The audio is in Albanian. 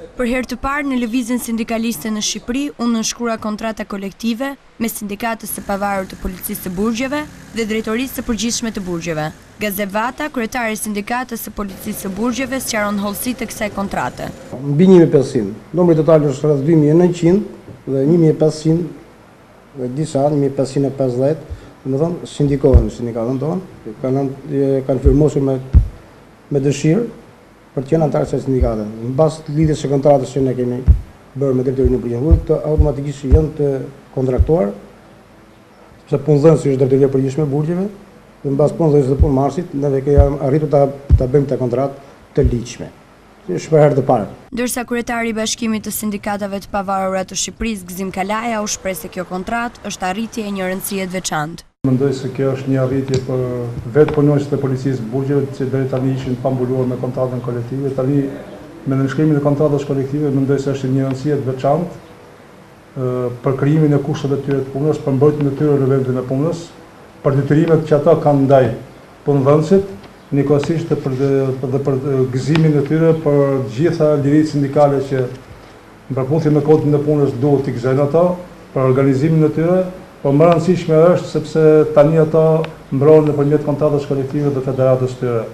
Për herë të parë në lëvizjen sindikaliste në Shqipëri u nënshkrua kontrata kolektive me Sindikatën e Pavarur të Policisë së Burgjeve dhe Drejtorisë së Përgjithshme të Burgjeve. Gazep Vata, kryetari i Sindikatës së Policisë së Burgjeve, sqaron hollësitë e kësaj kontrate. Mbi 1500, numri total është rreth 2900 dhe 1500 dhe disa 1550, domethënë sindikohen në sindikatën tonë, kanë firmosur me dëshirë për të qenë antarë të sindikatës. Në bazë të lidhjes së kontratës që ne kemi bërë me drejtorinë e përgjithshme, të automatikisht janë të kontraktuar, sepse punëdhënësi është drejtoria e përgjithshme e burgjeve, dhe në bazë punëdhënësit dhe punëmarrësit, neve kemi arritur ta bëjmë të kontratë të ligjshme. Është për herë të parë. Ndërsa kryetari i Bashkimit të Sindikatave të Pavarura të Shqipërisë, Gzim Kalaja, u shpreh se kjo kontratë është arritje e një rëndësie të veçantë. Mendoj se kjo është një arritje për vetë punonjësit e policisë burgjeve, që deri tani ishin pambuluar me kontratën kolektive. Tani me nënshkrimin e kontratës kolektive mendoj se është një rëndësie të veçantë për krijimin e kushteve të tyre të punës, për mbrojtjen e tyre në vendin e punës, për detyrimet që ata kanë ndaj punëdhënësit, njëkohësisht për gëzimin e tyre për gjitha liritë sindikale që në përputhje me kodin e punës duhet t'i gëzojnë ata, për organizimin e tyre. Po më rëndësishme është sepse tani ata mbrohen nëpërmjet kontratës kolektive dhe federatës tyre.